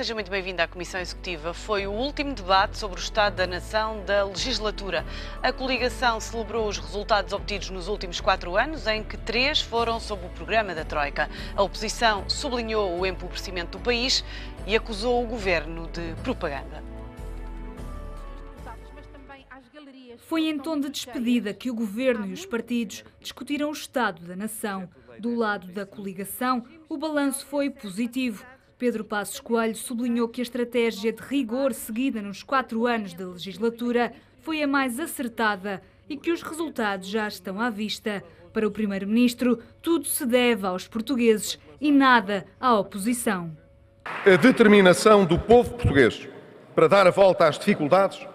seja muito bem-vindo à Comissão Executiva. Foi o último debate sobre o Estado da Nação da legislatura. A coligação celebrou os resultados obtidos nos últimos 4 anos, em que 3 foram sob o programa da Troika. A oposição sublinhou o empobrecimento do país e acusou o governo de propaganda. Foi em tom de despedida que o governo e os partidos discutiram o Estado da Nação. Do lado da coligação, o balanço foi positivo. Pedro Passos Coelho sublinhou que a estratégia de rigor seguida nos 4 anos da legislatura foi a mais acertada e que os resultados já estão à vista. Para o primeiro-ministro, tudo se deve aos portugueses e nada à oposição. A determinação do povo português para dar a volta às dificuldades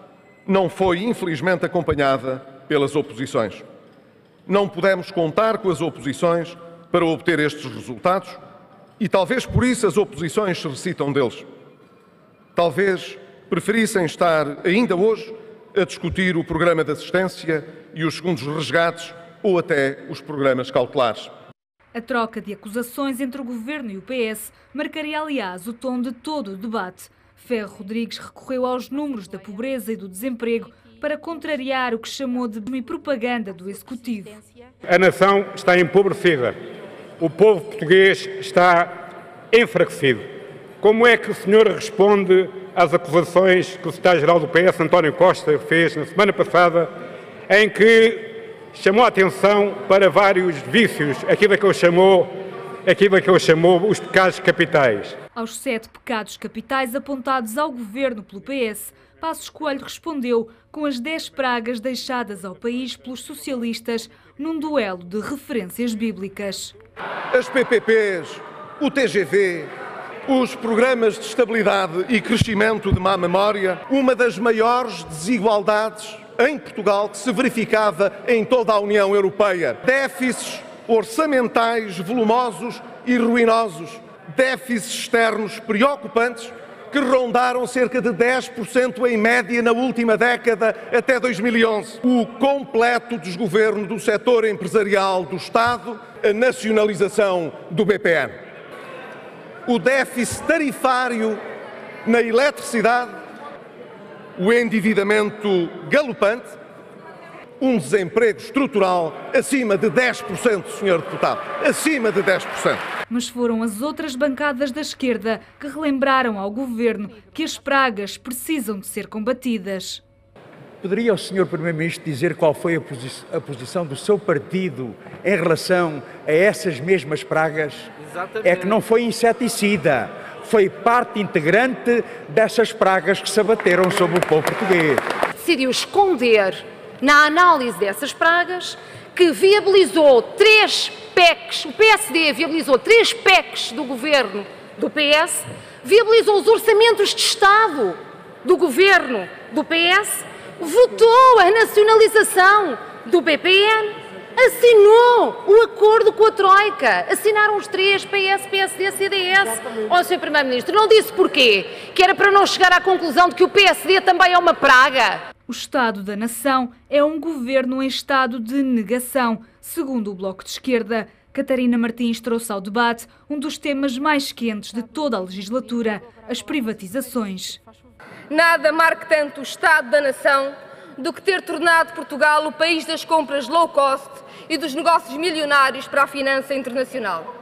não foi, infelizmente, acompanhada pelas oposições. Não pudemos contar com as oposições para obter estes resultados e talvez por isso as oposições se recitam deles. Talvez preferissem estar ainda hoje a discutir o programa de assistência e os segundos resgates ou até os programas cautelares. A troca de acusações entre o governo e o PS marcaria, aliás, o tom de todo o debate. Ferro Rodrigues recorreu aos números da pobreza e do desemprego para contrariar o que chamou de propaganda do Executivo. A nação está empobrecida. O povo português está enfraquecido. Como é que o senhor responde às acusações que o secretário-geral do PS, António Costa, fez na semana passada, em que chamou a atenção para vários vícios, aquilo que ele chamou os pecados capitais? Aos 7 pecados capitais apontados ao governo pelo PS, Passos Coelho respondeu com as 10 pragas deixadas ao país pelos socialistas num duelo de referências bíblicas. As PPPs, o TGV, os programas de estabilidade e crescimento de má memória, uma das maiores desigualdades em Portugal que se verificava em toda a União Europeia. Déficits orçamentais volumosos e ruinosos, déficits externos preocupantes que rondaram cerca de 10% em média na última década até 2011. O completo desgoverno do setor empresarial do Estado, a nacionalização do BPN. O déficit tarifário na eletricidade, o endividamento galopante, um desemprego estrutural acima de 10%, Sr. Deputado, acima de 10%. Mas foram as outras bancadas da esquerda que relembraram ao governo que as pragas precisam de ser combatidas. Poderia o Sr. Primeiro-Ministro dizer qual foi a posição do seu partido em relação a essas mesmas pragas? Exatamente. É que não foi inseticida, foi parte integrante dessas pragas que se abateram sobre o povo português. Decidiu esconder na análise dessas pragas, que viabilizou 3 PECs, o PSD viabilizou 3 PECs do governo do PS, viabilizou os orçamentos de Estado do governo do PS, votou a nacionalização do BPN, assinou o acordo com a Troika, assinaram os 3, PS, PSD, CDS. Ó, Sr. Primeiro-Ministro, não disse porquê? Que era para não chegar à conclusão de que o PSD também é uma praga? O Estado da Nação é um governo em estado de negação. Segundo o Bloco de Esquerda, Catarina Martins trouxe ao debate um dos temas mais quentes de toda a legislatura, as privatizações. Nada marca tanto o Estado da Nação do que ter tornado Portugal o país das compras low cost e dos negócios milionários para a finança internacional.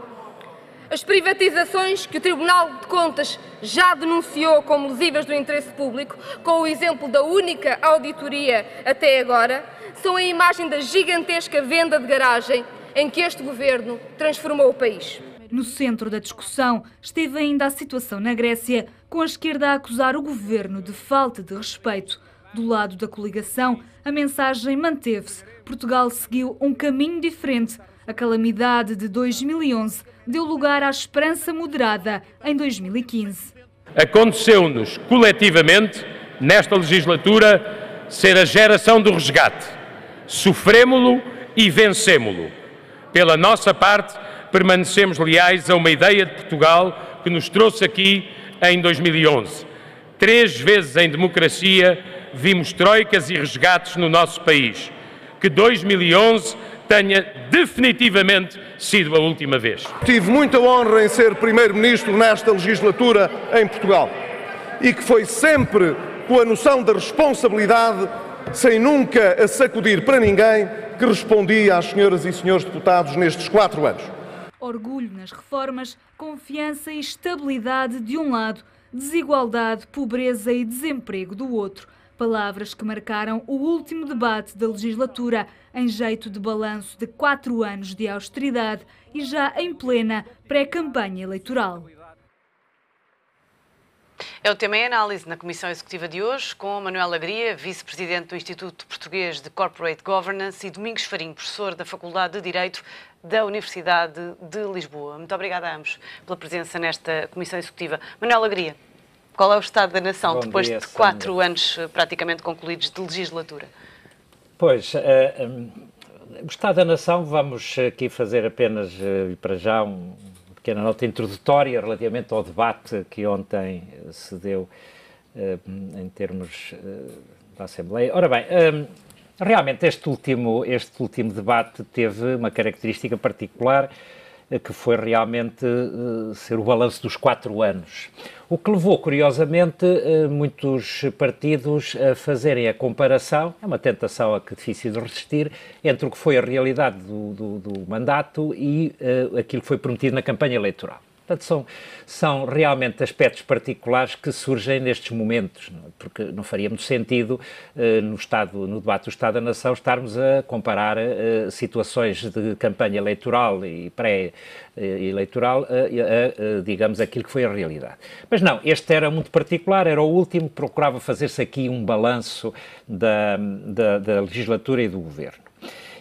As privatizações que o Tribunal de Contas já denunciou como lesivas do interesse público, com o exemplo da única auditoria até agora, são a imagem da gigantesca venda de garagem em que este governo transformou o país. No centro da discussão esteve ainda a situação na Grécia, com a esquerda a acusar o governo de falta de respeito. Do lado da coligação, a mensagem manteve-se. Portugal seguiu um caminho diferente. A calamidade de 2011 deu lugar à esperança moderada em 2015. Aconteceu-nos coletivamente, nesta legislatura, ser a geração do resgate. Sofremo-lo e vencemo-lo. Pela nossa parte, permanecemos leais a uma ideia de Portugal que nos trouxe aqui em 2011. 3 vezes em democracia vimos troicas e resgates no nosso país. Que 2011 tenha definitivamente sido a última vez. Tive muita honra em ser Primeiro-Ministro nesta legislatura em Portugal e que foi sempre com a noção da responsabilidade, sem nunca a sacudir para ninguém, que respondia às senhoras e senhores deputados nestes 4 anos. Orgulho nas reformas, confiança e estabilidade de um lado, desigualdade, pobreza e desemprego do outro. Palavras que marcaram o último debate da legislatura, em jeito de balanço de 4 anos de austeridade e já em plena pré-campanha eleitoral. É o tema em análise na Comissão Executiva de hoje, com Manuel Alegria, Vice-Presidente do Instituto Português de Corporate Governance, e Domingos Farinho, professor da Faculdade de Direito da Universidade de Lisboa. Muito obrigada a ambos pela presença nesta Comissão Executiva. Manuel Alegria, qual é o estado da nação depois de 4 anos praticamente concluídos de legislatura? Pois, o estado da nação, vamos aqui fazer apenas, para já, pequena nota introdutória relativamente ao debate que ontem se deu em termos da Assembleia. Ora bem, realmente este último debate teve uma característica particular, que foi realmente ser o balanço dos 4 anos. O que levou, curiosamente, muitos partidos a fazerem a comparação, é uma tentação a que é difícil de resistir, entre o que foi a realidade do mandato e aquilo que foi prometido na campanha eleitoral. Portanto, são realmente aspectos particulares que surgem nestes momentos, porque não faria muito sentido no debate do Estado da Nação estarmos a comparar situações de campanha eleitoral e pré-eleitoral digamos, aquilo que foi a realidade. Mas não, este era muito particular, era o último, procurava fazer-se aqui um balanço da legislatura e do governo.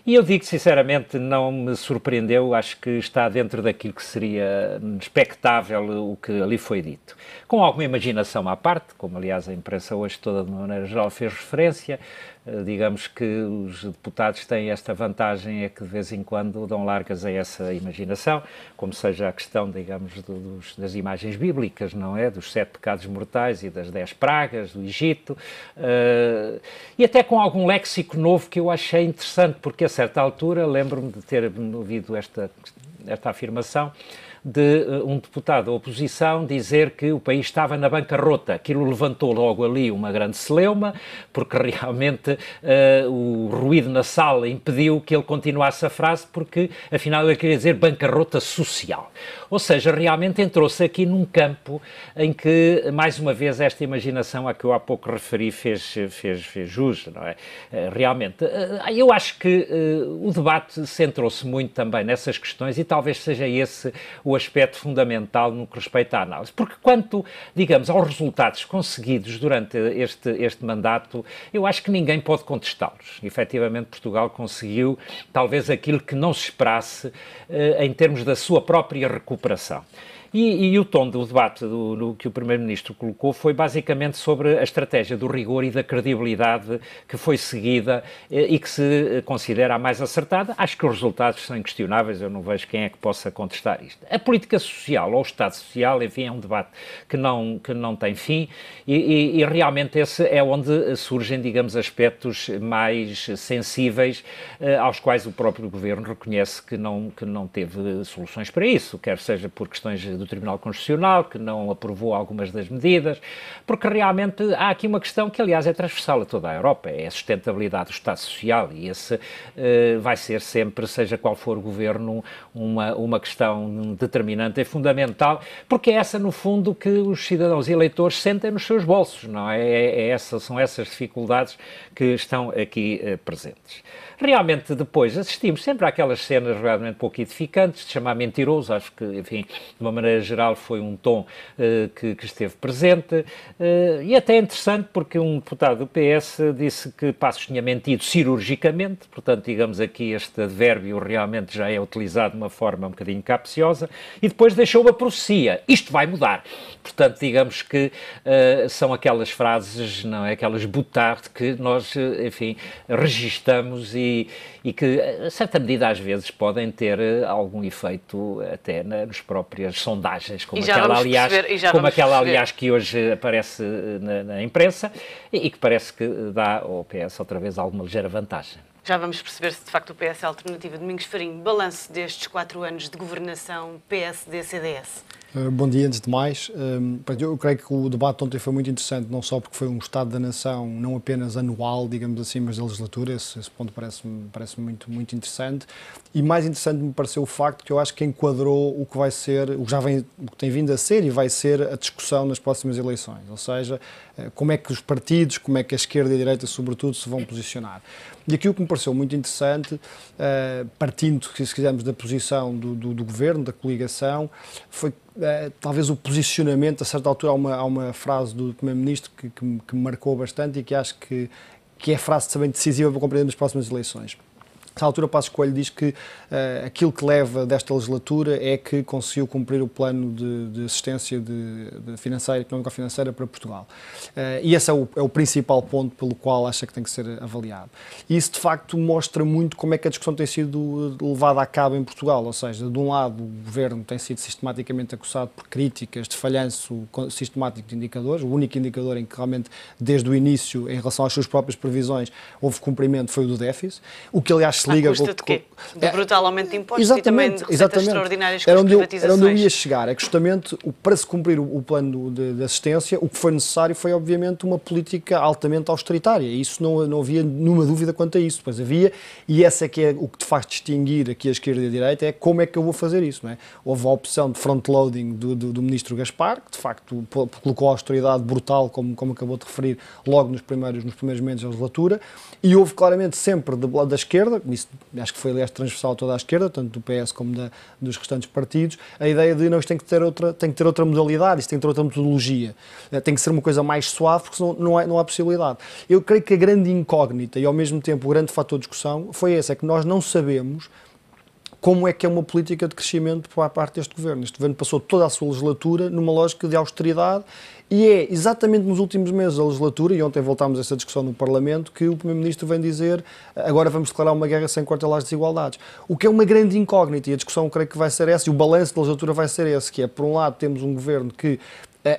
E eu digo sinceramente, não me surpreendeu, acho que está dentro daquilo que seria expectável o que ali foi dito. Com alguma imaginação à parte, como aliás a imprensa hoje toda de uma maneira geral fez referência, digamos que os deputados têm esta vantagem, é que de vez em quando dão largas a essa imaginação, como seja a questão, digamos, das imagens bíblicas, não é? Dos 7 pecados mortais e das 10 pragas do Egito, e até com algum léxico novo que eu achei interessante, porque a certa altura lembro-me de ter ouvido esta afirmação de um deputado da oposição dizer que o país estava na bancarrota. Aquilo levantou logo ali uma grande celeuma, porque realmente o ruído na sala impediu que ele continuasse a frase, porque afinal ele queria dizer bancarrota social. Ou seja, realmente entrou-se aqui num campo em que, mais uma vez, esta imaginação a que eu há pouco referi fez jus, não é? Realmente, eu acho que o debate centrou-se muito também nessas questões e talvez seja esse o aspecto fundamental no que respeita à análise. Porque quanto, digamos, aos resultados conseguidos durante este mandato, eu acho que ninguém pode contestá-los. Efetivamente, Portugal conseguiu talvez aquilo que não se esperasse em termos da sua própria recuperação. E o tom do debate que o Primeiro-Ministro colocou foi basicamente sobre a estratégia do rigor e da credibilidade que foi seguida e que se considera a mais acertada. Acho que os resultados são inquestionáveis, eu não vejo quem é que possa contestar isto. A política social ou o Estado social, enfim, é um debate que não tem fim e realmente esse é onde surgem, digamos, aspectos mais sensíveis aos quais o próprio Governo reconhece que não teve soluções para isso, quer seja por questões do Tribunal Constitucional, que não aprovou algumas das medidas, porque realmente há aqui uma questão que, aliás, é transversal a toda a Europa, é a sustentabilidade do Estado Social, e esse vai ser sempre, seja qual for o governo, uma questão determinante e fundamental, porque é essa, no fundo, que os cidadãos e eleitores sentem nos seus bolsos, não é? São essas dificuldades que estão aqui presentes. Realmente, depois, assistimos sempre àquelas cenas realmente pouco edificantes, de chamar mentiroso, acho que, enfim, de uma maneira geral foi um tom que esteve presente, e até interessante porque um deputado do PS disse que Passos tinha mentido cirurgicamente, portanto, digamos aqui, este advérbio realmente já é utilizado de uma forma um bocadinho capciosa, e depois deixou uma profecia, isto vai mudar. Portanto, digamos que são aquelas frases, não é, aquelas boutades que nós, enfim, registamos e que, a certa medida, às vezes, podem ter algum efeito até nas próprias sondagens, como aquela, aliás, que hoje aparece na imprensa e que parece que dá ao PS outra vez alguma ligeira vantagem. Já vamos perceber se de facto o PS é a alternativa. Domingos Farinho, balanço destes 4 anos de governação PSD-CDS. Bom dia, antes de mais. Eu creio que o debate ontem foi muito interessante, não só porque foi um Estado da Nação, não apenas anual, digamos assim, mas da legislatura. Esse ponto parece muito interessante. E mais interessante me pareceu o facto que eu acho que enquadrou o que vai ser, o que tem vindo a ser e vai ser a discussão nas próximas eleições. Ou seja, como é que os partidos, como é que a esquerda e a direita, sobretudo, se vão posicionar. E aquilo que me pareceu muito interessante, partindo, se quisermos, da posição do governo, da coligação, foi talvez o posicionamento. A certa altura há uma frase do Primeiro-Ministro que me marcou bastante e que acho que é frase também decisiva para compreender as próximas eleições. Nessa altura, Passos Coelho diz que aquilo que leva desta legislatura é que conseguiu cumprir o plano de assistência financeira, económico-financeira para Portugal. E esse é o principal ponto pelo qual acha que tem que ser avaliado. E isso, de facto, mostra muito como é que a discussão tem sido levada a cabo em Portugal. Ou seja, de um lado, o Governo tem sido sistematicamente acusado por críticas de falhanço sistemático de indicadores. O único indicador em que realmente, desde o início, em relação às suas próprias previsões, houve cumprimento foi o do déficit. O que, aliás, liga custa de quê? Do brutal aumento de impostos e também de receitas extraordinárias com as privatizações. Era onde eu ia chegar, é que justamente para se cumprir o plano de assistência, o que foi necessário foi obviamente uma política altamente austeritária, e isso não havia nenhuma dúvida quanto a isso. Depois havia, e essa é que é o que te faz distinguir aqui a esquerda e a direita, é como é que eu vou fazer isso, não é? Houve a opção de front-loading do ministro Gaspar, que de facto colocou a austeridade brutal, como acabou de referir, logo nos primeiros momentos da legislatura, e houve claramente sempre da esquerda, isso acho que foi aliás transversal a toda a esquerda, tanto do PS como dos restantes partidos, a ideia de nós tem que ter outra modalidade, isso tem que ter outra metodologia, tem que ser uma coisa mais suave, porque senão não há possibilidade. Eu creio que a grande incógnita e ao mesmo tempo o grande fator de discussão foi esse, é que nós não sabemos como é que é uma política de crescimento por parte deste governo. Este governo passou toda a sua legislatura numa lógica de austeridade e é exatamente nos últimos meses da legislatura, e ontem voltámos a essa discussão no Parlamento, que o Primeiro-Ministro vem dizer agora vamos declarar uma guerra sem quartel às desigualdades. O que é uma grande incógnita, e a discussão creio que vai ser essa, e o balanço da legislatura vai ser esse, que é, por um lado, temos um governo que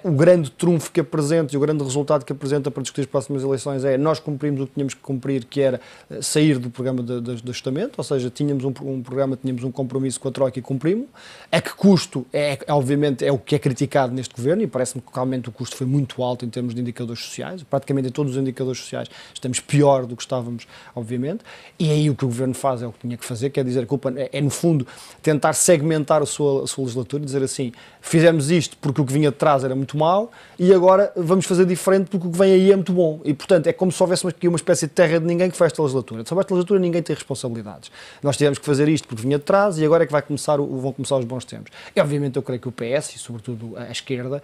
o grande trunfo que apresenta e o grande resultado que apresenta para discutir as próximas eleições é nós cumprimos o que tínhamos que cumprir, que era sair do programa de ajustamento, ou seja, tínhamos um programa, tínhamos um compromisso com a Troika e cumprimos. A que custo? Obviamente, é o que é criticado neste governo e parece-me que realmente o custo foi muito alto em termos de indicadores sociais. Praticamente em todos os indicadores sociais estamos pior do que estávamos, obviamente. E aí o que o governo faz é o que tinha que fazer, quer dizer, a culpa é no fundo, tentar segmentar a sua legislatura e dizer assim, fizemos isto porque o que vinha de trás era muito mau e agora vamos fazer diferente porque o que vem aí é muito bom. E, portanto, é como se houvesse aqui uma espécie de terra de ninguém que foi esta legislatura. Sobre esta legislatura ninguém tem responsabilidades. Nós tivemos que fazer isto porque vinha de trás e agora é que vão começar os bons tempos. E, obviamente, eu creio que o PS e, sobretudo, a esquerda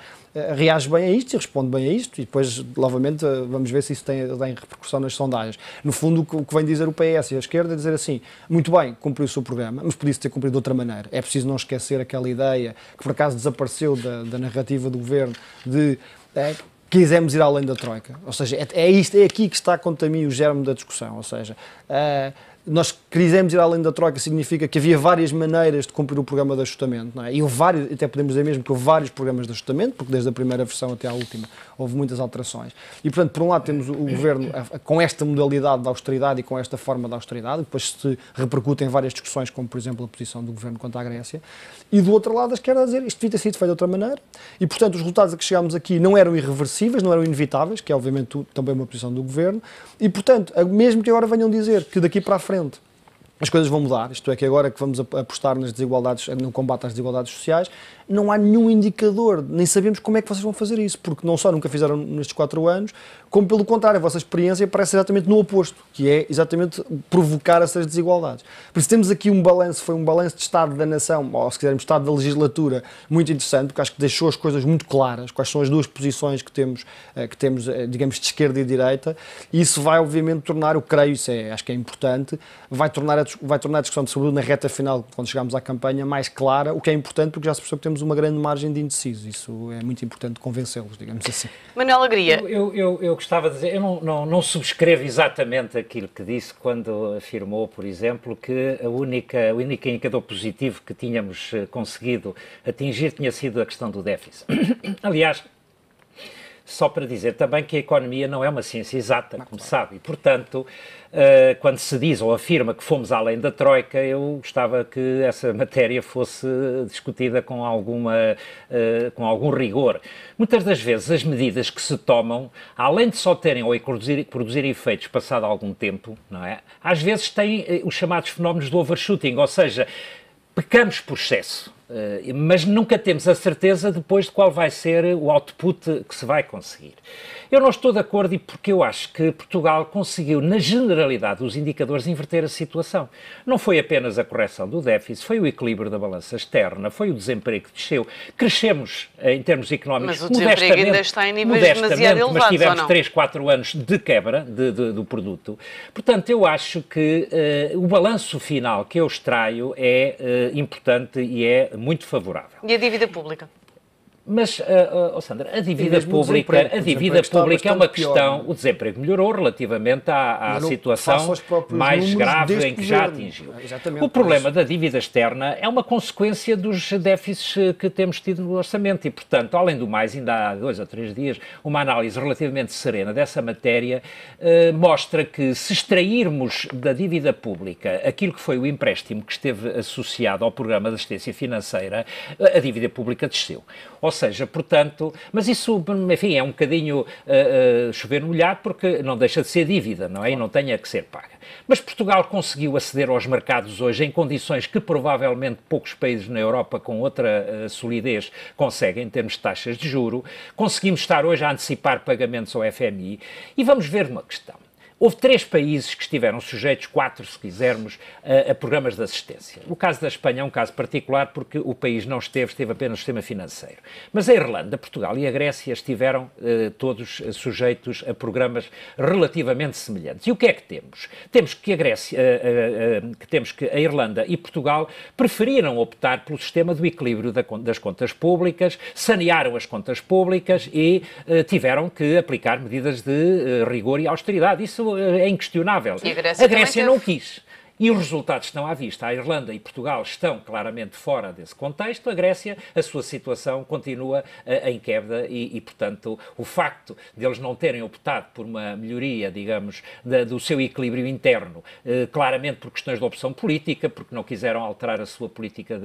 reage bem a isto e responde bem a isto e depois, novamente, vamos ver se isso tem repercussão nas sondagens. No fundo, o que vem dizer o PS e a esquerda é dizer assim, muito bem, cumpriu o seu programa, mas podia-se ter cumprido de outra maneira. É preciso não esquecer aquela ideia que, por acaso, desapareceu da narrativa do governo de quisemos ir além da Troika. Ou seja, é aqui que está, quanto a mim, o germe da discussão. Ou seja, nós quisemos ir além da Troika significa que havia várias maneiras de cumprir o programa de ajustamento, não é? E houve vários, até podemos dizer mesmo que houve vários programas de ajustamento, porque desde a primeira versão até à última houve muitas alterações. E, portanto, por um lado temos o governo com esta modalidade de austeridade e com esta forma de austeridade, depois se repercute em várias discussões, como, por exemplo, a posição do governo quanto à Grécia. E, do outro lado, a esquerda a dizer isto devia ter sido feito de outra maneira. E, portanto, os resultados a que chegámos aqui não eram irreversíveis, não eram inevitáveis, que é, obviamente, também uma posição do governo. E, portanto, mesmo que agora venham dizer que daqui para a frente as coisas vão mudar, isto é, que agora que vamos apostar nas desigualdades, no combate às desigualdades sociais, não há nenhum indicador, nem sabemos como é que vocês vão fazer isso, porque não só nunca fizeram nestes 4 anos, como pelo contrário, a vossa experiência parece exatamente no oposto, que é exatamente provocar essas desigualdades. Por isso temos aqui um balanço, foi um balanço de Estado da Nação, ou se quisermos Estado da Legislatura, muito interessante, porque acho que deixou as coisas muito claras, quais são as duas posições que temos, digamos, de esquerda e direita, e isso vai obviamente tornar, eu creio, acho que é importante, vai tornar a discussão, sobretudo na reta final, quando chegarmos à campanha, mais clara, o que é importante porque já se percebeu que temos uma grande margem de indeciso. Isso é muito importante convencê-los, digamos assim. Manuel Agria. Eu gostava de dizer, eu não subscrevo exatamente aquilo que disse quando afirmou, por exemplo, que o único indicador positivo que tínhamos conseguido atingir tinha sido a questão do déficit. Aliás, só para dizer também que a economia não é uma ciência exata, como sabe, e, portanto, quando se diz ou afirma que fomos além da Troika, eu gostava que essa matéria fosse discutida com algum rigor. Muitas das vezes as medidas que se tomam, além de só terem ou produzir efeitos passado algum tempo, não é? Às vezes têm os chamados fenómenos do overshooting, ou seja, pecamos por excesso, mas nunca temos a certeza depois de qual vai ser o output que se vai conseguir. Eu não estou de acordo porque eu acho que Portugal conseguiu, na generalidade dos indicadores, inverter a situação. Não foi apenas a correção do déficit, foi o equilíbrio da balança externa, foi o desemprego que desceu. Crescemos em termos económicos mas o desemprego ainda está em níveis demasiado elevados, mas tivemos ou não? 3, 4 anos de quebra do produto. Portanto, eu acho que o balanço final que eu extraio é importante e é muito favorável. E a dívida pública? Mas, Sandra, a dívida pública é uma questão... O desemprego melhorou relativamente à situação mais grave em que já atingiu. O problema da dívida externa é uma consequência dos déficits que temos tido no orçamento e, portanto, além do mais, ainda há 2 ou 3 dias, uma análise relativamente serena dessa matéria mostra que se extrairmos da dívida pública aquilo que foi o empréstimo que esteve associado ao programa de assistência financeira, a dívida pública desceu. Ou seja, portanto, mas isso, enfim, é um bocadinho chover no molhado porque não deixa de ser dívida, não é? E não tem que ser paga. Mas Portugal conseguiu aceder aos mercados hoje em condições que provavelmente poucos países na Europa com outra solidez conseguem, em termos de taxas de juro. Conseguimos estar hoje a antecipar pagamentos ao FMI e vamos ver uma questão. Houve 3 países que estiveram sujeitos, 4 se quisermos, a programas de assistência. O caso da Espanha é um caso particular porque o país não esteve apenas no sistema financeiro. Mas a Irlanda, Portugal e a Grécia estiveram todos sujeitos a programas relativamente semelhantes. E o que é que temos? Temos que a Irlanda e Portugal preferiram optar pelo sistema do equilíbrio das contas públicas, sanearam as contas públicas e tiveram que aplicar medidas de rigor e austeridade. Isso é inquestionável. A Grécia não quis. E os resultados estão à vista. A Irlanda e Portugal estão claramente fora desse contexto. A Grécia, a sua situação continua em queda e, portanto, o facto de eles não terem optado por uma melhoria, digamos, do seu equilíbrio interno, claramente por questões de opção política, porque não quiseram alterar a sua política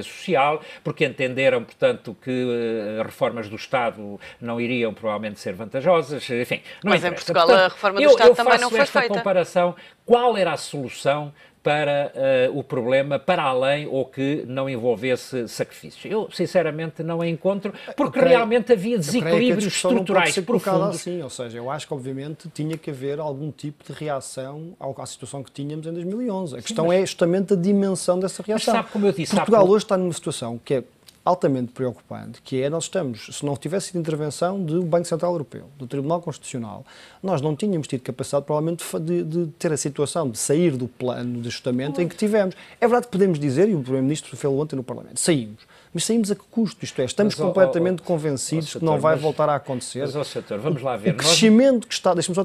social, porque entenderam, portanto, que reformas do Estado não iriam provavelmente ser vantajosas, enfim. Mas em Portugal portanto, a reforma do Estado também não foi feita. Eu faço esta comparação. Qual era a solução para o problema, para além ou que não envolvesse sacrifícios? Eu, sinceramente, não a encontro, porque realmente havia desequilíbrios estruturais profundos. Assim, ou seja, eu acho que, obviamente, tinha que haver algum tipo de reação à situação que tínhamos em 2011. A questão é justamente a dimensão dessa reação. Mas sabe como eu disse, Portugal hoje está numa situação que é altamente preocupante, que é, nós estamos, se não tivesse sido intervenção do Banco Central Europeu, do Tribunal Constitucional, nós não tínhamos tido capacidade, provavelmente, de ter a situação de sair do plano de ajustamento em que tivemos. É verdade que podemos dizer, e o Primeiro-Ministro fez ontem no Parlamento, saímos. Mas saímos a que custo? Isto é, estamos completamente convencidos que não vai voltar a acontecer. Mas, Setor, vamos lá ver. O crescimento que está, deixa-me só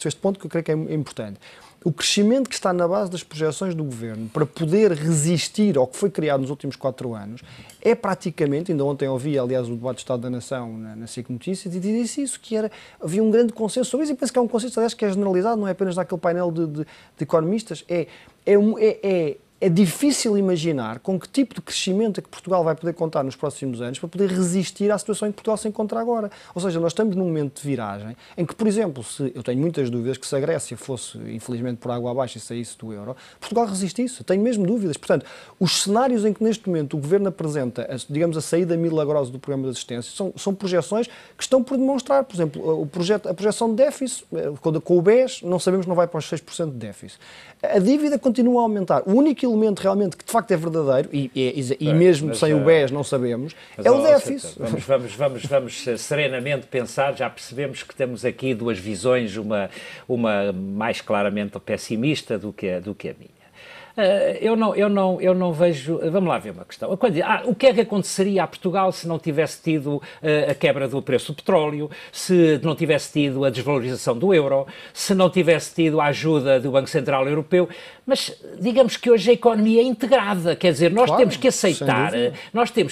este ponto que eu creio que é importante. O crescimento que está na base das projeções do Governo para poder resistir ao que foi criado nos últimos 4 anos é praticamente, ainda ontem ouvi, aliás, o debate do Estado da Nação na SIC Notícias e disse isso, que havia um grande consenso sobre isso e penso que é um consenso, aliás, que é generalizado, não é apenas naquele painel de economistas, é difícil imaginar com que tipo de crescimento é que Portugal vai poder contar nos próximos anos para poder resistir à situação em que Portugal se encontra agora. Ou seja, nós estamos num momento de viragem em que, por exemplo, eu tenho muitas dúvidas que se a Grécia fosse, infelizmente, por água abaixo e saísse do euro, Portugal resistisse. Tenho mesmo dúvidas. Portanto, os cenários em que neste momento o Governo apresenta, digamos, a saída milagrosa do programa de assistência, são projeções que estão por demonstrar. Por exemplo, a projeção de déficit, com o BES, não sabemos que não vai para os 6% de déficit. A dívida continua a aumentar. O único elemento realmente que de facto é verdadeiro, e mesmo sem o BES não sabemos, é o déficit. Vamos serenamente pensar, já percebemos que temos aqui 2 visões, uma mais claramente pessimista do que a minha. Eu não vejo... Vamos lá ver uma questão. O que é que aconteceria a Portugal se não tivesse tido a quebra do preço do petróleo, se não tivesse tido a desvalorização do euro, se não tivesse tido a ajuda do Banco Central Europeu? Mas digamos que hoje a economia é integrada, quer dizer, nós temos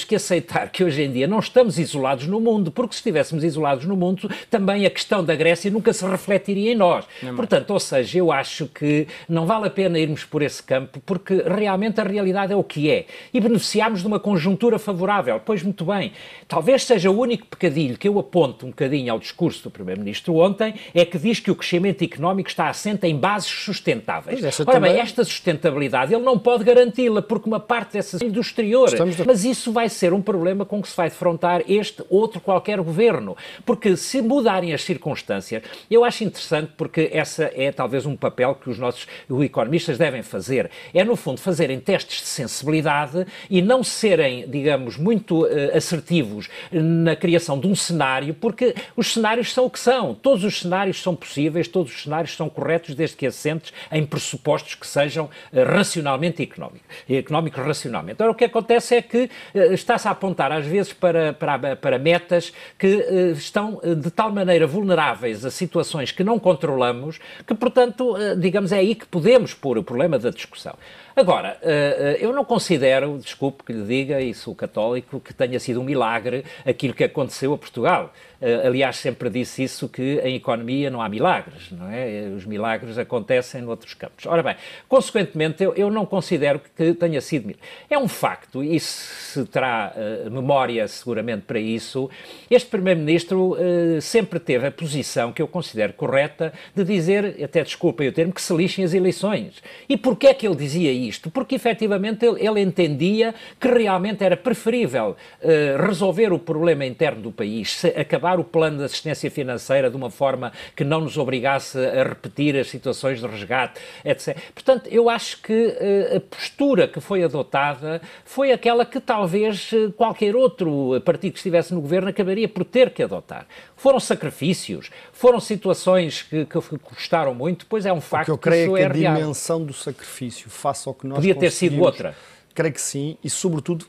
que aceitar que hoje em dia não estamos isolados no mundo, porque se estivéssemos isolados no mundo, também a questão da Grécia nunca se refletiria em nós. Portanto, ou seja, eu acho que não vale a pena irmos por esse campo, porque realmente a realidade é o que é. E beneficiarmos de uma conjuntura favorável. Pois muito bem, talvez seja o único pecadilho que eu aponto um bocadinho ao discurso do Primeiro-Ministro ontem, é que diz que o crescimento económico está assente em bases sustentáveis. Ora bem, esta sustentabilidade ele não pode garanti-la, porque uma parte dessa do exterior. Mas isso vai ser um problema com que se vai defrontar este outro qualquer governo. Porque se mudarem as circunstâncias, eu acho interessante, porque essa é talvez um papel que os nossos economistas devem fazer. É, no fundo, fazerem testes de sensibilidade e não serem, digamos, muito assertivos na criação de um cenário, porque os cenários são o que são. Todos os cenários são possíveis, todos os cenários são corretos, desde que assentes em pressupostos que sejam racionalmente económicos racionalmente. Agora, o que acontece é que está-se a apontar às vezes para metas que estão de tal maneira vulneráveis a situações que não controlamos, que, portanto, digamos, é aí que podemos pôr o problema da discussão. Agora, eu não considero, desculpe que lhe diga, e sou católico, que tenha sido um milagre aquilo que aconteceu a Portugal. Aliás, sempre disse isso, que em economia não há milagres, não é? Os milagres acontecem noutros campos. Ora bem, consequentemente, eu não considero que tenha sido milagre. É um facto, e se terá memória seguramente para isso, este Primeiro-Ministro sempre teve a posição que eu considero correta de dizer, até desculpem o termo, que se lixem as eleições. E porquê é que ele dizia isto? Porque efetivamente ele entendia que realmente era preferível resolver o problema interno do país, acabar o plano de assistência financeira de uma forma que não nos obrigasse a repetir as situações de resgate, etc. Portanto, eu acho que a postura que foi adotada foi aquela que talvez qualquer outro partido que estivesse no governo acabaria por ter que adotar. Foram sacrifícios, foram situações que custaram muito, pois é um facto que isso é real. Eu creio que a dimensão do sacrifício face ao que nós podia ter sido outra. Creio que sim, e sobretudo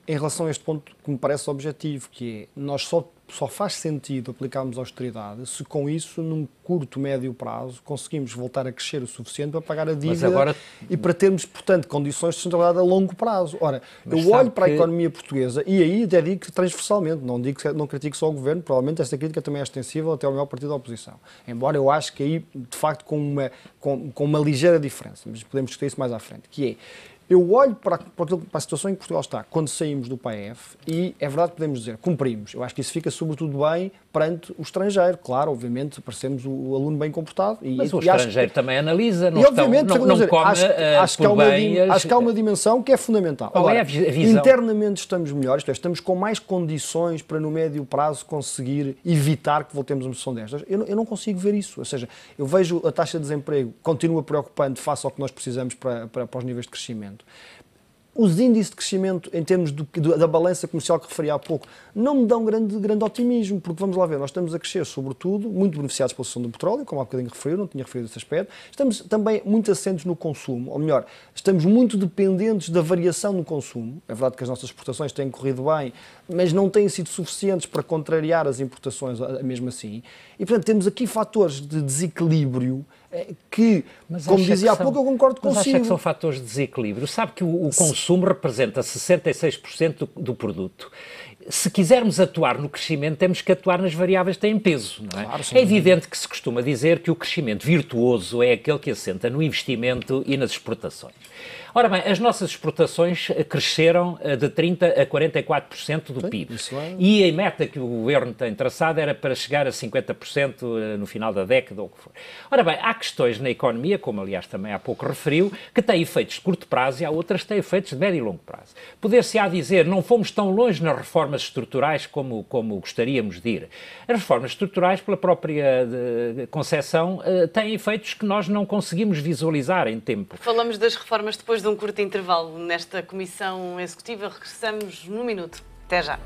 em relação a este ponto que me parece objetivo, que é, nós só faz sentido aplicarmos austeridade se com isso, num curto, médio prazo, conseguimos voltar a crescer o suficiente para pagar a dívida e para termos, portanto, condições de sustentabilidade a longo prazo. Ora, eu olho para a economia portuguesa e aí até digo transversalmente, não critico só o governo, provavelmente esta crítica também é extensível até ao maior partido da oposição. Embora eu acho que aí, de facto, com uma ligeira diferença, mas podemos discutir isso mais à frente, que é, eu olho para a situação em que Portugal está quando saímos do PAEF e é verdade que podemos dizer, cumprimos. Eu acho que isso fica sobretudo bem perante o estrangeiro. Claro, obviamente, parecemos o aluno bem comportado. Mas o estrangeiro também analisa, não come acho que há uma dimensão que é fundamental. Agora, internamente estamos melhores, isto é, estamos com mais condições para no médio prazo conseguir evitar que voltemos a uma situação destas. Eu não consigo ver isso. Ou seja, eu vejo a taxa de desemprego continua preocupante face ao que nós precisamos para os níveis de crescimento. Os índices de crescimento, em termos da balança comercial que referi há pouco, não me dão grande otimismo, porque vamos lá ver, nós estamos a crescer, sobretudo, muito beneficiados pela seção do petróleo, como há bocadinho referiu, não tinha referido esse aspecto. Estamos também muito assentes no consumo, ou melhor, estamos muito dependentes da variação no consumo. É verdade que as nossas exportações têm corrido bem, mas não têm sido suficientes para contrariar as importações, mesmo assim. E, portanto, temos aqui fatores de desequilíbrio que, como dizia há pouco, eu concordo consigo. Mas acha que são fatores de desequilíbrio? Sabe que o consumo representa 66% do produto. Se quisermos atuar no crescimento, temos que atuar nas variáveis que têm peso, não é? Claro, é evidente que se costuma dizer que o crescimento virtuoso é aquele que assenta no investimento e nas exportações. Ora bem, as nossas exportações cresceram de 30% a 44% do PIB. E a meta que o governo tem traçado era para chegar a 50% no final da década ou o que for. Ora bem, há questões na economia, como aliás também há pouco referiu, que têm efeitos de curto prazo e há outras que têm efeitos de médio e longo prazo. Poder-se-á dizer, não fomos tão longe nas reformas estruturais como gostaríamos de ir. As reformas estruturais, pela própria concepção, têm efeitos que nós não conseguimos visualizar em tempo. Falamos das reformas depois de um curto intervalo nesta Comissão Executiva. Regressamos num minuto. Até já.